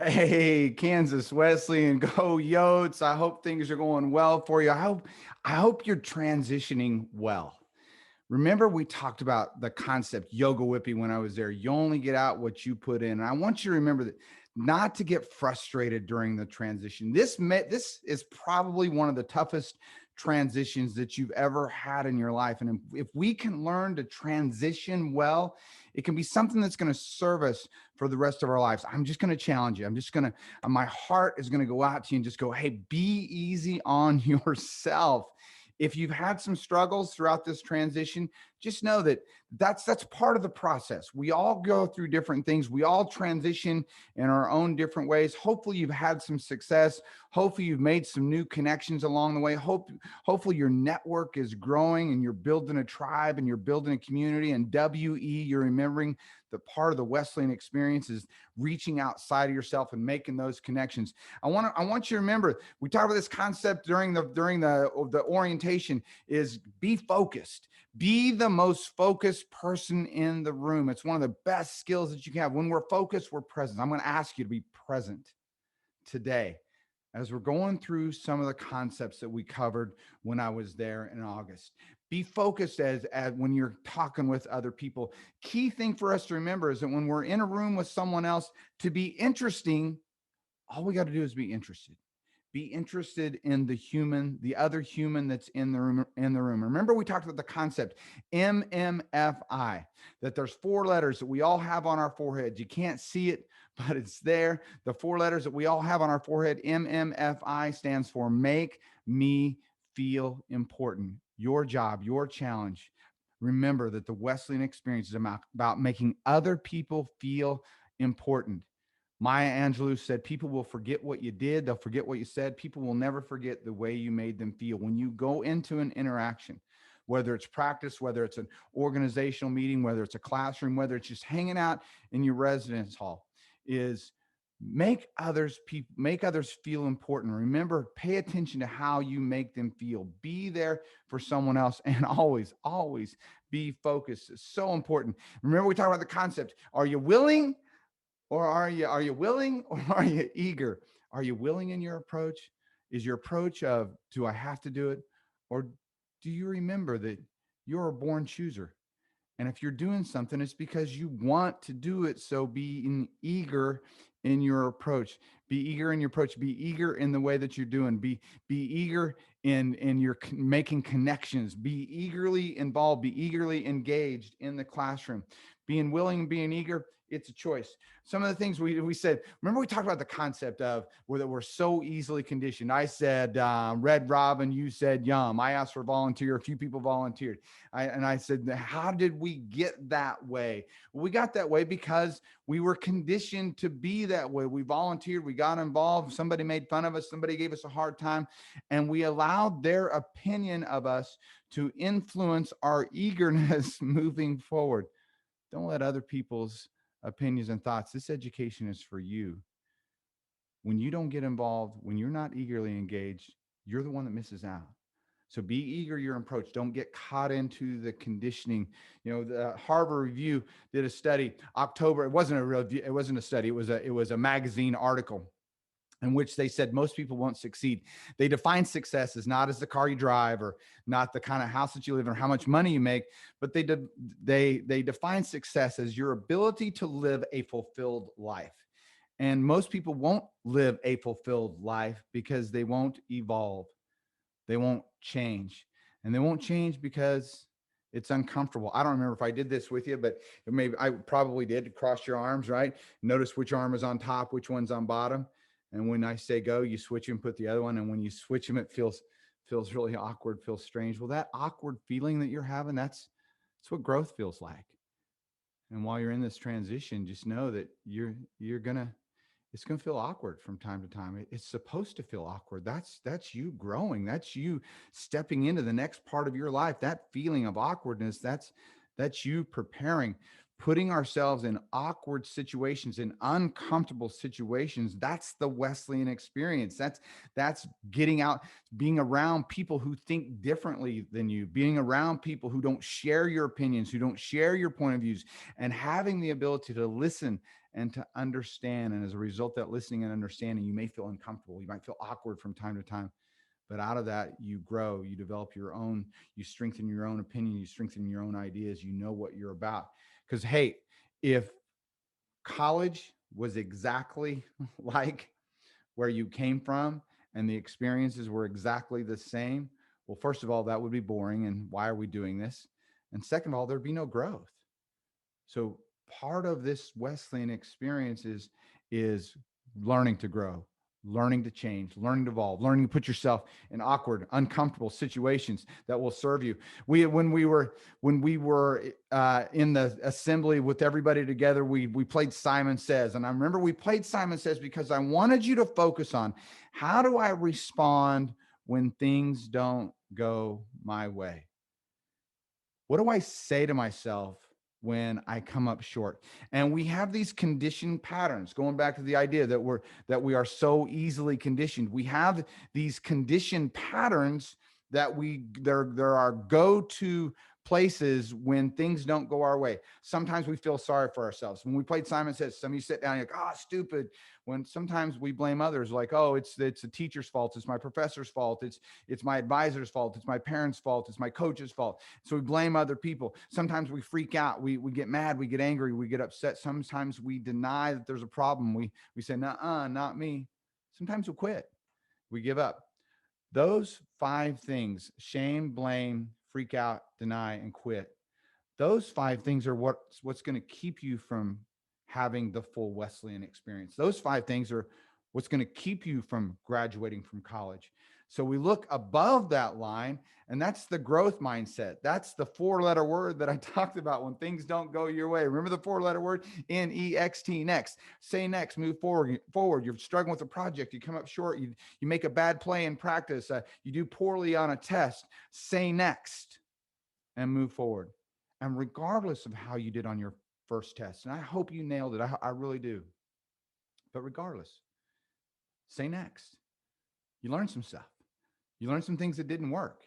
Hey, Kansas Weslyan, go Yotes. I hope things are going well for you. I hope you're transitioning well. Remember, we talked about the concept YOGOWYPI when I was there. You only get out what you put in. And I want you to remember that not to get frustrated during the transition. This is probably one of the toughest transitions that you've ever had in your life. And if we can learn to transition well, it can be something that's going to serve us for the rest of our lives. I'm just going to challenge you. My heart is going to go out to you and just go, hey, be easy on yourself. If you've had some struggles throughout this transition, just know that that's part of the process. We all go through different things. We all transition in our own different ways. Hopefully you've had some success. Hopefully you've made some new connections along the way. Hopefully your network is growing and you're building a tribe and you're building a community. And WE, you're remembering that part of the Wesleyan experience is reaching outside of yourself and making those connections. I want you to remember, we talked about this concept during the orientation, is be focused. Be the most focused person in the room. It's one of the best skills that you can have. When we're focused, we're present. I'm going to ask you to be present today as we're going through some of the concepts that we covered when I was there in August. Be focused as when you're talking with other people. Key thing for us to remember is that when we're in a room with someone else, to be interesting, all we got to do is be interested. Be interested in the other human that's in the room. Remember, we talked about the concept MMFI, that there's 4 letters that we all have on our foreheads. You can't see it, but it's there. The 4 letters that we all have on our forehead, MMFI, stands for make me feel important. Your job, your challenge. Remember that the Wesleyan experience is about making other people feel important. Maya Angelou said, people will forget what you did. They'll forget what you said. People will never forget the way you made them feel. When you go into an interaction, whether it's practice, whether it's an organizational meeting, whether it's a classroom, whether it's just hanging out in your residence hall, is make others feel important. Remember, pay attention to how you make them feel. Be there for someone else, and always be focused. It's so important. Remember, we talked about the concept. Are you willing? Or are you willing or are you eager? Are you willing in your approach? Is your approach of, do I have to do it? Or do you remember that you're a born chooser? And if you're doing something, it's because you want to do it. So eager in your approach. Be eager in your approach. Be eager in the way that you're doing. Be eager in your making connections. Be eagerly involved. Be eagerly engaged in the classroom. Being willing and being eager, it's a choice. Some of the things we said, remember we talked about the concept of that we're so easily conditioned. I said Red Robin, you said Yum. I asked for volunteer. A few people volunteered. I said, how did we get that way? Well, we got that way because we were conditioned to be that way. We volunteered, we got involved. Somebody made fun of us. Somebody gave us a hard time. And we allowed their opinion of us to influence our eagerness moving forward. Don't let other people's opinions and thoughts. This education is for you. When you don't get involved, when you're not eagerly engaged, you're the one that misses out. So be eager your approach. Don't get caught into the conditioning. You know, the Harvard Review did a study October. It wasn't a review. It wasn't a study. It was a magazine article in which they said most people won't succeed. They define success as not as the car you drive or not the kind of house that you live in or how much money you make, but they define success as your ability to live a fulfilled life. And most people won't live a fulfilled life because they won't evolve. They won't change. And they won't change because it's uncomfortable. I don't remember if I did this with you, but maybe I probably did. Cross your arms, right? Notice which arm is on top, which one's on bottom. And when I say go, you switch them, put the other one. And when you switch them, it feels really awkward, feels strange. Well, that awkward feeling that you're having, that's what growth feels like. And while you're in this transition, just know that it's going to feel awkward from time to time. It's supposed to feel awkward. That's you growing. That's you stepping into the next part of your life. That feeling of awkwardness, that's you preparing, putting ourselves in awkward situations, in uncomfortable situations. That's the Wesleyan experience. That's getting out, being around people who think differently than you, being around people who don't share your opinions, who don't share your point of views, and having the ability to listen and to understand. And as a result of that listening and understanding, you may feel uncomfortable. You might feel awkward from time to time. But out of that, you grow, you develop your own, you strengthen your own opinion, you strengthen your own ideas, you know what you're about. Because, hey, if college was exactly like where you came from and the experiences were exactly the same, well, first of all, that would be boring. And why are we doing this? And second of all, there'd be no growth. So part of this Wesleyan experience is learning to grow, learning to change, learning to evolve, learning to put yourself in awkward, uncomfortable situations that will serve you. When we were in the assembly with everybody together, we played Simon Says, and I remember we played Simon Says because I wanted you to focus on how do I respond when things don't go my way. What do I say to myself when I come up short? And we have these conditioned patterns, going back to the idea that we are so easily conditioned. We have these conditioned patterns that there are go-to places when things don't go our way. Sometimes we feel sorry for ourselves. When we played Simon Says, some of you sit down, you're like, oh, stupid. When sometimes we blame others, like, oh, it's the teacher's fault, it's my professor's fault, it's my advisor's fault, it's my parents' fault, it's my coach's fault. So we blame other people. Sometimes we freak out, we get mad, we get angry, we get upset. Sometimes we deny that there's a problem. We say, nuh-uh, not me. Sometimes we quit, we give up. Those 5 things: shame, blame, freak out, deny, and quit. Those 5 things are what's going to keep you from having the full Wesleyan experience. Those 5 things are what's going to keep you from graduating from college. So we look above that line, and that's the growth mindset. That's the 4-letter word that I talked about when things don't go your way. Remember the 4-letter word? N-E-X-T, next. Say next, move forward. You're struggling with a project. You come up short. You make a bad play in practice. You do poorly on a test. Say next and move forward. And regardless of how you did on your first test, and I hope you nailed it, I really do. But regardless, say next. You learn some stuff. You learn some things that didn't work.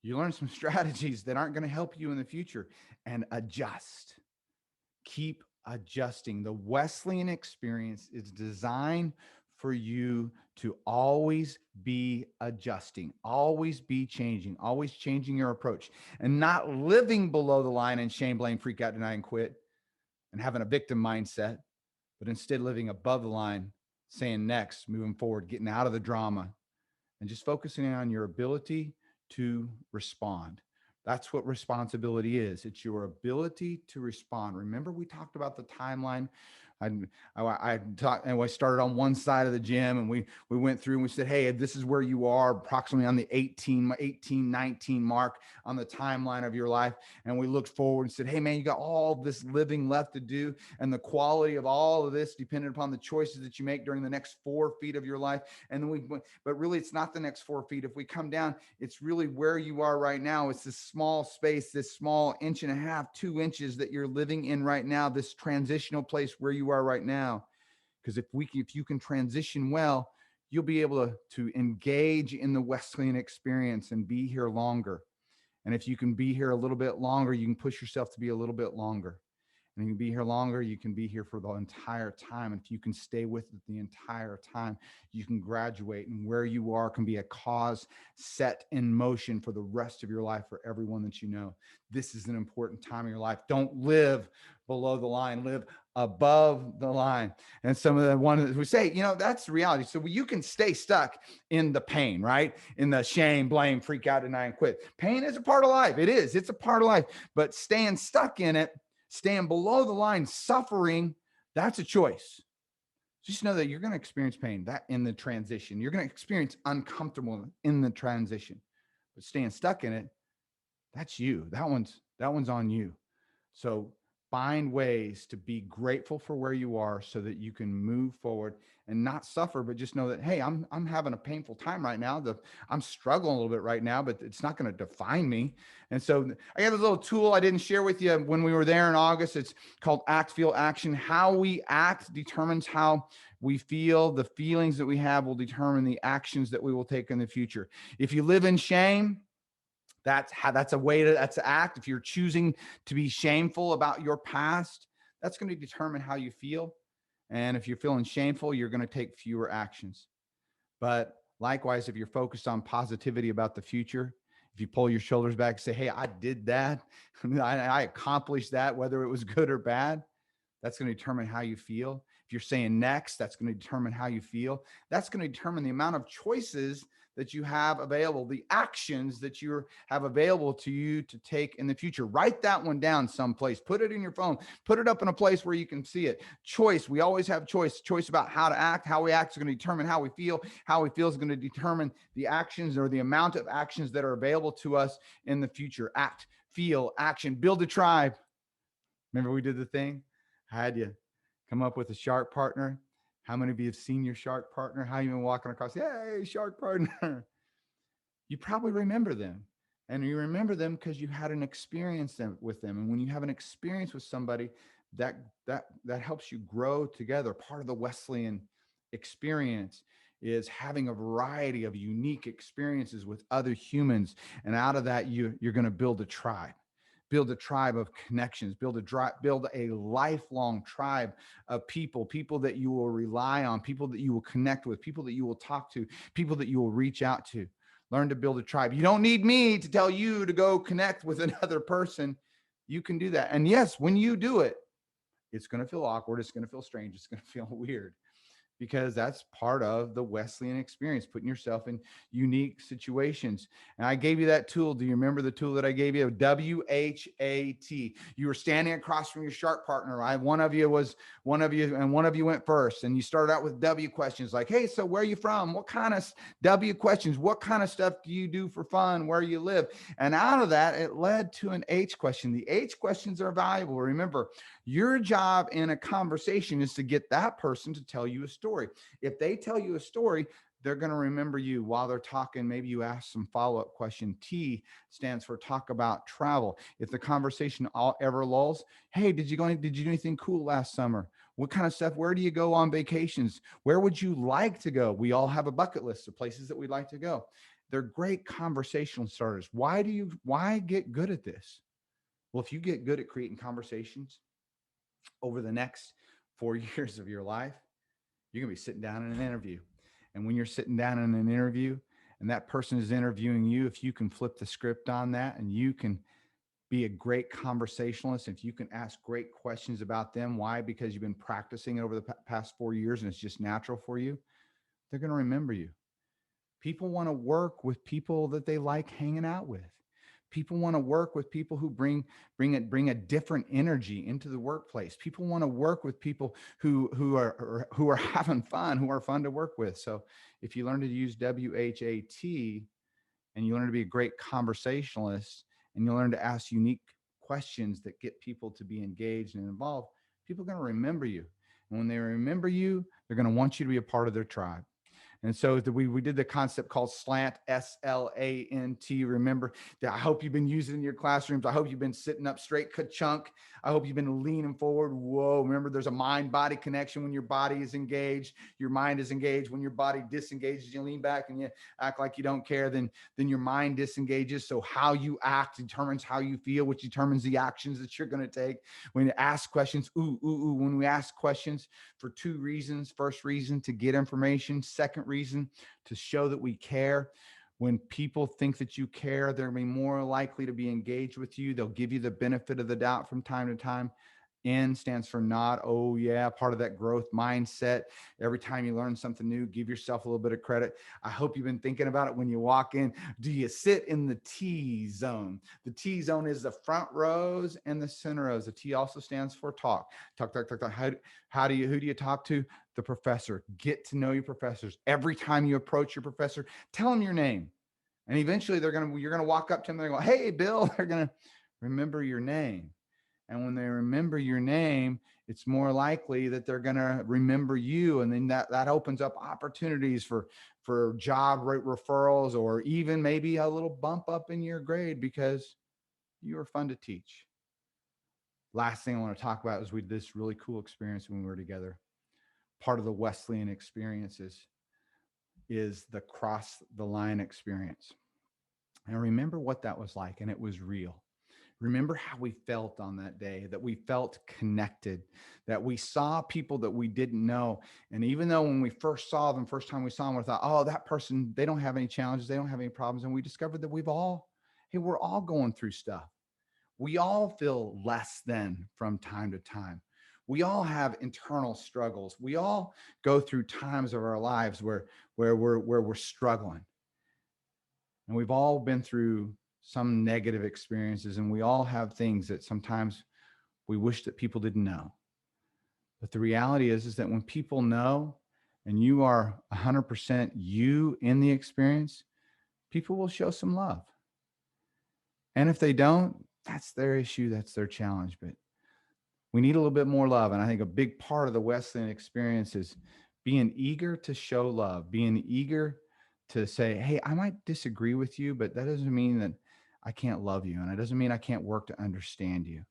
You learn some strategies that aren't going to help you in the future, and adjust. Keep adjusting. The Wesleyan experience is designed for you to always be adjusting, always be changing, always changing your approach, and not living below the line in shame, blame, freak out, deny, and quit, and having a victim mindset, but instead living above the line, saying next, moving forward, getting out of the drama, and just focusing on your ability to respond. That's what responsibility is. It's your ability to respond. Remember, we talked about the timeline. I talked, and I started on one side of the gym, and we went through and we said, hey, this is where you are approximately on the 19 mark on the timeline of your life. And we looked forward and said, hey, man, you got all this living left to do. And the quality of all of this depended upon the choices that you make during the next 4 feet of your life. And then but really, it's not the next 4 feet. If we come down, it's really where you are right now. It's this small space, this small 1.5 inches, 2 inches that you're living in right now, this transitional place where you are right now. Because if you can transition well, you'll be able to engage in the Wesleyan experience and be here longer. And if you can be here a little bit longer, you can push yourself to be a little bit longer. And you can be here longer, you can be here for the entire time. And if you can stay with it the entire time, you can graduate. And where you are can be a cause set in motion for the rest of your life for everyone that you know. This is an important time in your life. Don't live below the line, live above the line. And some of the ones who say, that's reality. So you can stay stuck in the pain, right? In the shame, blame, freak out, deny, and quit. Pain is a part of life. It is. It's a part of life. But staying stuck in it, staying below the line, suffering, that's a choice. Just know that you're going to experience pain that in the transition. You're going to experience uncomfortable in the transition. But staying stuck in it, that's you. That one's on you. So find ways to be grateful for where you are so that you can move forward and not suffer, but just know that, hey, I'm having a painful time right now. I'm struggling a little bit right now, but it's not going to define me. And so I got a little tool I didn't share with you when we were there in August. It's called Act, Feel, Action. How we act determines how we feel. The feelings that we have will determine the actions that we will take in the future. If you live in shame, that's to act. If you're choosing to be shameful about your past, that's going to determine how you feel. And if you're feeling shameful, you're going to take fewer actions. But likewise, if you're focused on positivity about the future, if you pull your shoulders back and say, hey, I did that, I accomplished that, whether it was good or bad, that's going to determine how you feel. If you're saying next, that's going to determine how you feel. That's going to determine the amount of choices that you have available, the actions that you have available to you to take in the future. Write that one down someplace. Put it in your phone. Put it up in a place where you can see it. Choice. We always have choice. Choice about how to act. How we act is going to determine how we feel. How we feel is going to determine the actions or the amount of actions that are available to us in the future. Act, feel, action. Build a tribe. Remember we did the thing? I had you come up with a shark partner. How many of you have seen your shark partner? How you been walking across? Hey, shark partner. You probably remember them. And you remember them because you had an experience with them. And when you have an experience with somebody, that helps you grow together. Part of the Wesleyan experience is having a variety of unique experiences with other humans. And out of that, you're going to build a tribe of connections, build a lifelong tribe of people that you will rely on, people that you will connect with, people that you will talk to, people that you will reach out to. Learn to build a tribe. You don't need me to tell you to go connect with another person. You can do that. And yes, when you do it, it's going to feel awkward. It's going to feel strange. It's going to feel weird, because that's part of the Wesleyan experience, putting yourself in unique situations. And I gave you that tool. Do you remember the tool that I gave you? WHAT. You were standing across from your shark partner. Right? One of you went first. And you started out with W questions like, hey, so where are you from? What kind of W questions? What kind of stuff do you do for fun? Where you live? And out of that, it led to an H question. The H questions are valuable. Remember, your job in a conversation is to get that person to tell you a story. If they tell you a story, they're going to remember you while they're talking. Maybe you ask some follow-up question. T stands for talk about travel. If the conversation ever lulls, hey, did you do anything cool last summer? What kind of stuff? Where do you go on vacations? Where would you like to go? We all have a bucket list of places that we'd like to go. They're great conversational starters. Why get good at this? Well, if you get good at creating conversations over the next 4 years of your life, you're going to be sitting down in an interview. And when you're sitting down in an interview and that person is interviewing you, if you can flip the script on that and you can be a great conversationalist, if you can ask great questions about them, why? Because you've been practicing over the past 4 years and it's just natural for you, they're going to remember you. People want to work with people that they like hanging out with. People want to work with people who bring a different energy into the workplace. People want to work with people who are having fun, who are fun to work with. So if you learn to use WHAT and you learn to be a great conversationalist and you learn to ask unique questions that get people to be engaged and involved, people are going to remember you. And when they remember you, they're going to want you to be a part of their tribe. And so we did the concept called SLANT, SLANT. Remember that? I hope you've been using it in your classrooms. I hope you've been sitting up straight, ka-chunk. I hope you've been leaning forward. Whoa, remember there's a mind-body connection when your body is engaged. Your mind is engaged. When your body disengages, you lean back and you act like you don't care, then your mind disengages. So how you act determines how you feel, which determines the actions that you're going to take. When you ask questions, when we ask questions for two reasons. First reason, to get information. Second reason, to show that we care. When people think that you care, they're going to be more likely to be engaged with you. They'll give you the benefit of the doubt from time to time. N stands for nod. Oh, yeah, part of that growth mindset. Every time you learn something new, give yourself a little bit of credit. I hope you've been thinking about it when you walk in. Do you sit in the T zone? The T zone is the front rows and the center rows. The T also stands for talk. Talk, talk, talk, talk. Who do you talk to? The professor. Get to know your professors. Every time you approach your professor, tell them your name. And eventually you're going to walk up to them. They're going, hey, Bill. They're going to remember your name. And when they remember your name, it's more likely that they're going to remember you. And then that opens up opportunities for job referrals, or even maybe a little bump up in your grade because you were fun to teach. Last thing I want to talk about is we did this really cool experience when we were together. Part of the Wesleyan experiences is the cross the line experience. And I remember what that was like, and it was real. Remember how we felt on that day, that we felt connected, that we saw people that we didn't know. And even though when we first saw them, first time we saw them, we thought, oh, that person, they don't have any challenges, they don't have any problems. And we discovered that hey, we're all going through stuff. We all feel less than from time to time. We all have internal struggles. We all go through times of our lives where we're struggling. And we've all been through some negative experiences, and we all have things that sometimes we wish that people didn't know. But the reality is that when people know and you are 100% you in the experience, people will show some love. And if they don't, that's their issue, that's their challenge. But we need a little bit more love. And I think a big part of the Wesleyan experience is being eager to show love, being eager to say, hey, I might disagree with you, but that doesn't mean that I can't love you. And it doesn't mean I can't work to understand you.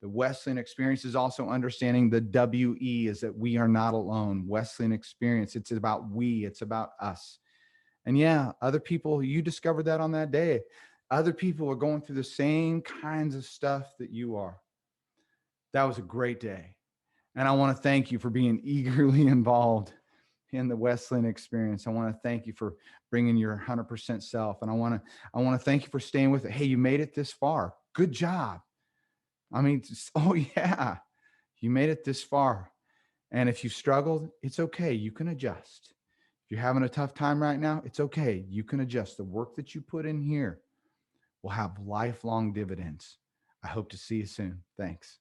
The Wesleyan experience is also understanding the WE is that we are not alone. Wesleyan experience, it's about we, it's about us. And yeah, other people, you discovered that on that day. Other people are going through the same kinds of stuff that you are. That was a great day. And I want to thank you for being eagerly involved in the Wesleyan experience. I want to thank you for bringing your 100% self. And I want to thank you for staying with it. Hey, you made it this far. Good job. I mean, oh yeah, you made it this far. And if you struggled, it's okay. You can adjust. If you're having a tough time right now, it's okay. You can adjust. The work that you put in here will have lifelong dividends. I hope to see you soon. Thanks.